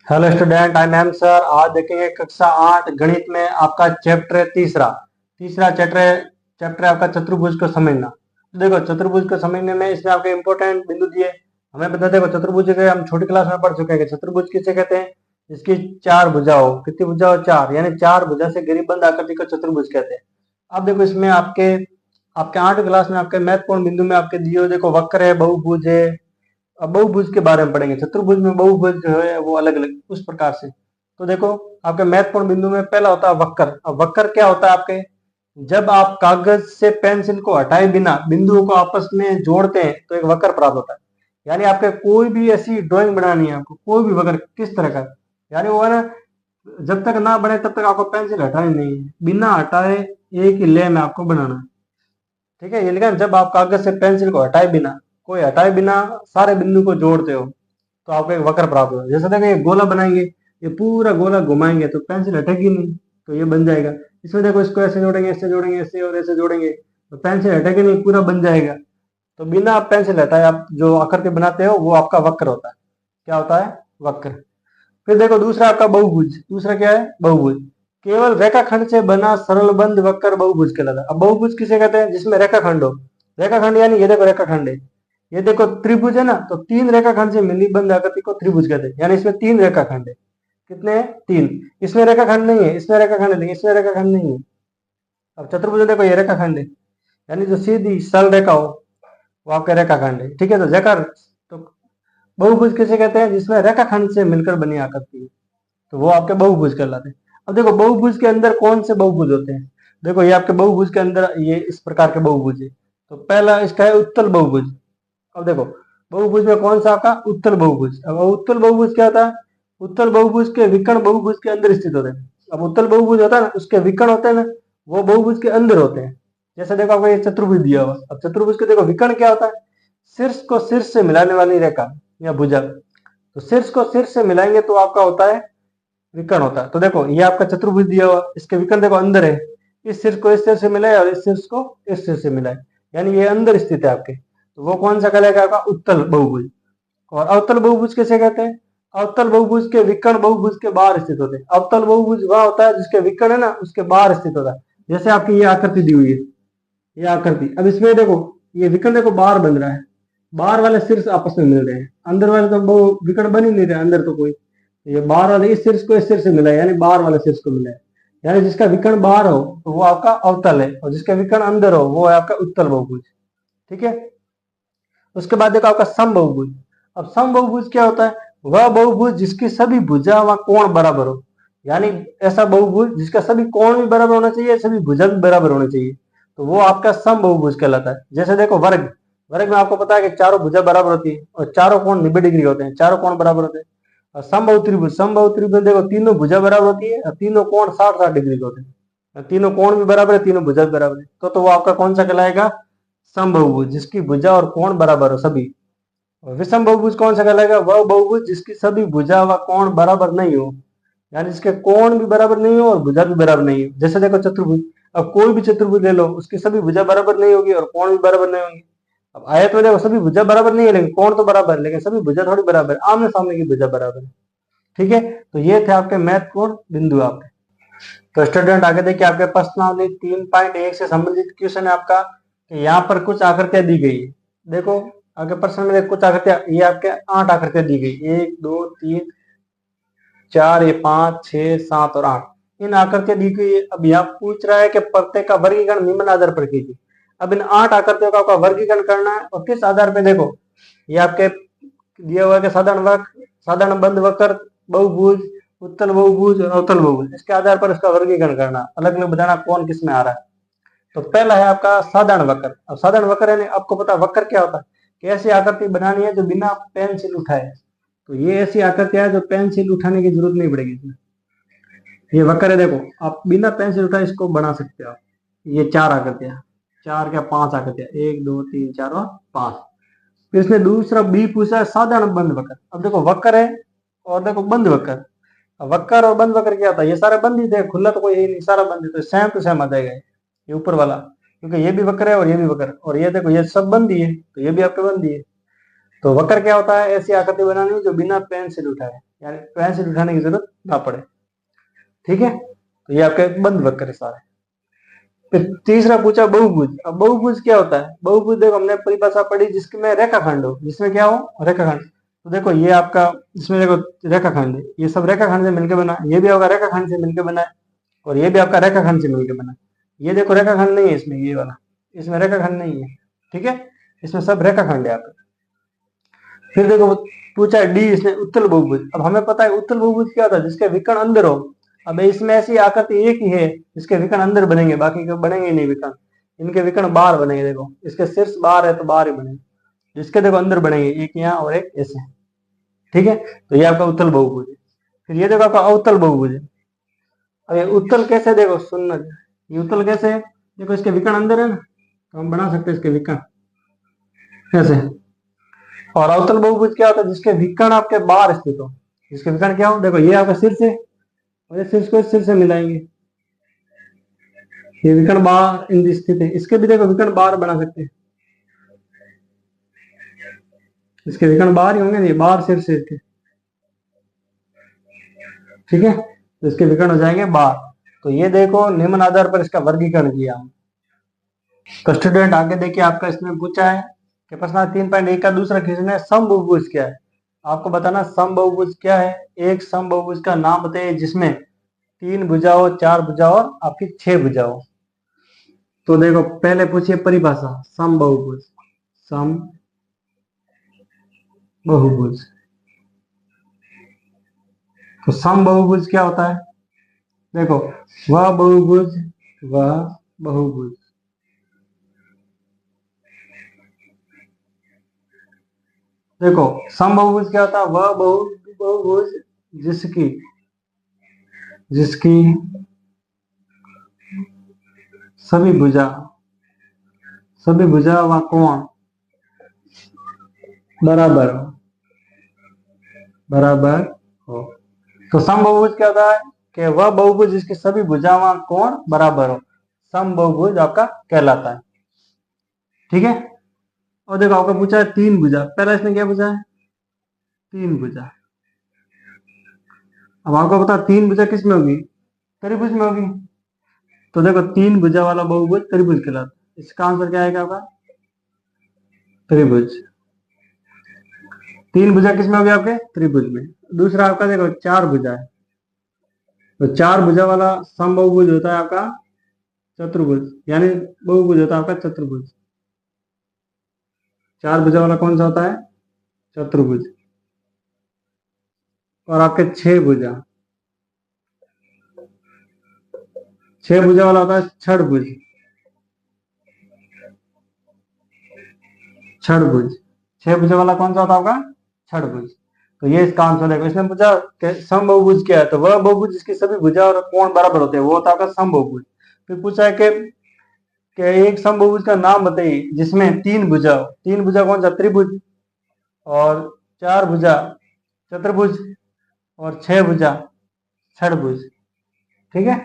Hello student, I am sir. आज देखेंगे कक्षा 8 गणित में आपका चैप्टर है तीसरा। तीसरा चैप्टर है आपका चतुर्भुज को समझना। तो देखो, चतुर्भुज को समझने में इसमें आपके इंपॉर्टेंट बिंदु दिए। हमें पता है, देखो चतुर्भुज के हम छोटी क्लास में पढ़ चुके हैं कि चतुर्भुज किसे कहते हैं। जिसकी चार भुजा हो। कितनी भुजा हो? चार, यानी चार भुजा से घिरी बंद आकृति को चतुर्भुज कहते हैं। अब देखो, इसमें आपके आपके 8 क्लास में आपके महत्वपूर्ण बिंदु में आपके दिए हो। देखो, वक्र है, बहुभुज है। अब बहुभुज के बारे में पढ़ेंगे। चतुर्भुज में बहुभुज जो है वो अलग अलग उस प्रकार से। तो देखो, आपके महत्वपूर्ण बिंदु में पहला होता है वक्र। अब वक्र क्या होता है आपके? जब आप कागज से पेंसिल को हटाए बिना बिंदुओं को आपस में जोड़ते हैं तो एक वक्र प्राप्त होता है। यानी आपके कोई भी ऐसी ड्राइंग बनानी है आपको, कोई भी वक्र किस तरह का, यानी वो है ना, जब तक ना बने तब तक आपको पेंसिल हटानी नहीं है, बिना हटाए एक ही ले में आपको बनाना है। ठीक है, ये लिखा है, जब आप कागज से पेंसिल को हटाए बिना, कोई हटाए बिना सारे बिंदु को जोड़ते हो तो आपको एक वक्र प्राप्त होगा। जैसे देखो, ये गोला बनाएंगे, ये पूरा गोला घुमाएंगे तो पेंसिल हटेगी नहीं, तो ये बन जाएगा। इसमें देखो, इसको ऐसे जोड़ेंगे, ऐसे जोड़ेंगे, ऐसे और ऐसे जोड़ेंगे तो पेंसिल हटेगी नहीं, पूरा बन जाएगा। तो बिना आप पेंसिल हटाए आप जो आकृति बनाते हो वो आपका वक्र होता है। क्या होता है? वक्र। फिर देखो, दूसरा आपका बहुभुज। दूसरा क्या है? बहुभुज। केवल रेखाखंड से बना सरल बंद वक्र बहुभुज कहलाता है। अब बहुभुज किसे कहते हैं? जिसमें रेखाखंड हो। रेखाखंड यानी ये देखो रेखाखंड है, ये देखो त्रिभुज है ना, तो तीन रेखाखंड से मिली बंद आकृति को त्रिभुज कहते हैं। यानी इसमें तीन रेखाखंड है। कितने हैं? तीन। इसमें रेखाखंड नहीं है, इसमें रेखाखंड है, लेकिन इसमें रेखाखंड नहीं है। अब चतुर्भुज में देखो, ये रेखाखंड है, यानी जो सीधी सरल रेखा हो वो आपका रेखाखंड है। ठीक है, तो जकर तो बहुभुज किसे कहते हैं? जिसमें रेखाखंड से मिलकर बनी आकृति है, तो वो आपके बहुभुज कहलाते हैं। अब देखो, बहुभुज के अंदर कौन से बहुभुज होते हैं? देखो, ये आपके बहुभुज के अंदर ये इस प्रकार के बहुभुज है। तो पहला इसका है उत्तल बहुभुज। अब देखो, बहुभुज में कौन सा आपका? उत्तल बहुभुज। अब उत्तल बहुभुज क्या होता है? उत्तल बहुभुज के विकर्ण बहुभुज के अंदर स्थित होते हैं। अब उत्तल बहुभुज होता है ना, उसके विकर्ण होते हैं ना, वो बहुभुज के अंदर होते हैं। जैसे देखो, आपको ये चतुर्भुज दिया हुआ। अब चतुर्भुज के देखो विकर्ण क्या होता है? शीर्ष को शीर्ष से मिलाने वाली रेखा या भुजा। तो शीर्ष को शीर्ष से मिलाएंगे तो आपका होता है विकर्ण होता है। तो देखो, ये आपका चतुर्भुज दिया हुआ, इसके विकर्ण देखो अंदर है। इस शीर्ष को इस शीर्ष से मिलाए और इस शीर्ष को इस शीर्ष से मिलाए, यानी ये अंदर स्थित है आपके। तो वो कौन सा कहलाएगा? आपका उत्तल बहुभुज। और अवतल बहुभुज किसे कहते हैं? अवतल बहुभुज के विकर्ण बहुभुज के बाहर स्थित होते हैं। अवतल बहुभुज वह होता है जिसके विकर्ण है ना उसके बाहर स्थित होता है। जैसे आपकी ये आकृति दी हुई है, ये आकृति। अब इसमें देखो, ये विकर्ण देखो बाहर बन रहा है, बाहर वाले शीर्ष आपस में मिल रहे हैं, अंदर वाले तो वो विकर्ण बन ही नहीं रहे अंदर तो कोई। ये बाहर वाले इस शीर्ष को इस शीर्ष से मिला है, यानी बाहर वाले शीर्ष को मिला है। यानी जिसका विकर्ण बाहर हो तो वो आपका अवतल है, और जिसका विकर्ण अंदर हो वो है आपका उत्तल बहुभुज। ठीक है, उसके बाद देखो आपका समबहुभुज। अब समबहुभुज क्या होता है? वह बहुभुज जिसकी सभी भुजा व कोण बराबर हो। यानी ऐसा बहुभुज जिसका सभी कोण भी बराबर होना चाहिए, सभी भुजा भी बराबर होनी चाहिए, तो वो आपका समबहुभुज कहलाता है। जैसे देखो, वर्ग। वर्ग में आपको पता है कि चारों भुजा बराबर होती है और चारों कोण 90 डिग्री होते हैं, चारों कोण बराबर होते हैं। और समबाहु त्रिभुज, समबाहु त्रिभुज देखो, तीनों भुजा बराबर होती है और तीनों कोण 60-60 डिग्री के होते हैं, तीनों कोण भी बराबर है, तीनों भुजा भी बराबर है, तो वो आपका कौन सा कहलाएगा? समबहुभुज, जिसकी भुजा और कोण बराबर हो सभी। और विषम बहुभुज कौन सा कहलाएगा? वह बहुभुज जिसकी सभी भुजा व कोण बराबर नहीं हो, यानी जिसके कोण भी बराबर नहीं हो और भुजा भी बराबर नहीं हो। जैसे देखो चतुर्भुज, अब कोई भी चतुर्भुज ले लो, उसकी सभी भुजा बराबर नहीं होगी और कोण भी बराबर नहीं होंगे। अब आयत में देखो, सभी भुजा बराबर नहीं है लेकिन कोण तो बराबर है, लेकिन सभी भुजा थोड़ी बराबर है, आमने सामने की भुजा बराबर है। ठीक है, तो ये थे आपके महत्वपूर्ण बिंदु आपके। तो स्टूडेंट, आगे देखिए, आपके प्रश्नावली 3.1 से संबंधित क्वेश्चन है आपका। यहाँ पर कुछ आकृतियां दी गई है। देखो, आगे प्रश्न में कुछ आकृतियां, ये आपके 8 आकृतियां दी गई, 1 2 3 4, ये 5 6 7 और 8 इन आकृतियां दी गई है। अब यहाँ पूछ रहा है कि प्रत्येक का वर्गीकरण निम्न आधार पर कीजिए। अब इन 8 आकृतियों का आपका वर्गीकरण करना है, और किस आधार पे? देखो, ये आपके दिया हुआ है कि साधारण वक्र, साधारण बंद वक्र, बहुभुज, उत्तल बहुभुज और अवतल बहुभुज, इसके आधार पर इसका वर्गीकरण करना, अलग अलग बताना कौन किस में आ रहा है। तो पहला है आपका साधारण वक्र। अब साधारण वक्र यानी आपको पता वक्र क्या होता है, कि ऐसी आकृति बनानी है जो बिना पेंसिल उठाए। तो ये ऐसी आकृति है जो पेंसिल उठाने की जरूरत नहीं पड़ेगी इसमें। ये वक्र है, देखो आप बिना पेंसिल उठाए इसको बना सकते हो आप। ये 4 आकृतियां, 4 क्या 5 आकृतियां, 1 2 3 4 और 5। फिर इसने दूसरा बी पूछा है साधारण बंद वक्र। अब देखो, वक्र है और देखो बंद वक्र। अब वक्र और बंद वक्र क्या होता है? ये सारे बंद ही थे, खुला तो कोई है नहीं, सारा बंद है, तो सेम टू सेम आ जाएगा ये ऊपर वाला, क्योंकि ये भी वक्र है और ये भी वक्र, और ये देखो ये सब बंद ही है, तो ये भी आपके बंद ही है। तो वक्र क्या होता है? ऐसी आकृति बनानी जो बिना पेंसिल उठाए, यानी पेंसिल उठाने की जरूरत ना पड़े। ठीक है, तो ये आपके बंद वक्र है सारे। फिर तीसरा पूछा बहुभुज। अब बहुभुज क्या होता है? बहुभुज देखो हमने परिभाषा पढ़ी जिसमें रेखाखंड हो, जिसमें क्या हो? रेखाखंड। तो देखो ये आपका, इसमें देखो रेखाखंड है, ये सब रेखाखंड से मिलकर बना, ये भी आपका रेखाखंड से मिलकर बना है, और ये भी आपका रेखाखंड से मिलकर बना है। ये देखो रेखाखंड नहीं है इसमें, ये वाला, इसमें रेखाखंड नहीं है। ठीक है, इसमें सब रेखाखंड है आपका। फिर देखो पूछा डी, इसने उत्तल बहुभुज। अब हमें पता है उत्तल बहुभुज क्या होता है? जिसके विकर्ण अंदर हो। अब इसमें ऐसी आकृति एक ही है जिसके विकर्ण अंदर बनेंगे, बाकी के बनेंगे नहीं विकर्ण, इनके विकर्ण बाहर बनेंगे। देखो इसके शीर्ष बाहर है तो बाहर ही बनेंगे, जिसके देखो अंदर बनेंगे, एक यहाँ और एक ऐसे। ठीक है, तो ये आपका उत्तल बहुभुज है। फिर ये देखो आपका अवतल बहुभुज है। अब ये उत्तल कैसे? देखो सुनना, ये उत्तल कैसे है? देखो इसके विकर्ण अंदर है ना, तो हम बना सकते हैं इसके विकर्ण कैसे। और अवतल बहुभुज क्या होता है? जिसके विकर्ण आपके बाहर स्थित हो। जिसके विकर्ण क्या हो? देखो ये आपका शीर्ष है, और ये शीर्ष को इस शीर्ष से मिलाएंगे, ये विकर्ण बाहर इन स्थित है। इसके भी देखो विकर्ण बाहर बना सकते हैं, इसके विकर्ण बाहर ही होंगे, नहीं बाहर शीर्ष है इसके। ठीक है, तो इसके विकर्ण हो जाएंगे बाहर। तो ये देखो निम्न आधार पर इसका वर्गीकरण किया। तो स्टूडेंट आगे देखिए, आपका इसमें पूछा है कि प्रश्न 3.1 का दूसरा क्वेश्चन है समबहुभुज क्या है? आपको बताना समबहुभुज क्या है। एक समबहुभुज का नाम बताइए जिसमें 3 भुजा हो, 4 भुजा हो, आपकी 6 भुजा हो। तो देखो पहले पूछिए परिभाषा समबहुभुज। समबहुभुज, तो समबहुभुज क्या होता है? देखो वह बहुभुज, वह बहुभुज, देखो समबहुभुज क्या होता है? वह बहुभुज जिसकी जिसकी सभी भुजा व कोण बराबर हो। तो समबहुभुज क्या होता है? कि वह बहुभुज जिसकी सभी भुजा व कोण बराबर हो, समबहुभुज आपका कहलाता है। ठीक है, और देखो आपका पूछा है 3 भुजा। पहला इसने क्या पूछा है? 3 भुजा। अब आपको पता 3 भुजा किस में होगी? त्रिभुज में होगी। तो देखो 3 भुजा वाला बहुभुज त्रिभुज कहलाता है। इसका आंसर क्या आएगा आपका? त्रिभुज। 3 भुजा किस में होगी आपके? त्रिभुज में। दूसरा आपका देखो 4 भुजा है, तो 4 भुजा वाला समबहुभुज होता है आपका चतुर्भुज, यानी बहुभुज होता है आपका चतुर्भुज। 4 भुजा वाला कौन सा होता है? चतुर्भुज। और आपके 6 भुजा, 6 भुजा वाला होता है छठभुज। छठभुज, 6 भुजा वाला कौन सा होता है आपका? छठभुज। तो ये इसका आंसर है। इसने पूछा समबहुभुज क्या है, तो वह बहुभुज जिसकी सभी भुजा और कोण बराबर होते हैं, वो होता है आपका समबहुभुज। फिर पूछा है कि एक समबहुभुज का नाम बताइए जिसमें 3 भुजा हो। 3 भुजा कौन सा? त्रिभुज। और 4 भुजा चतुर्भुज, और 6 भुजा छठभुज। ठीक है।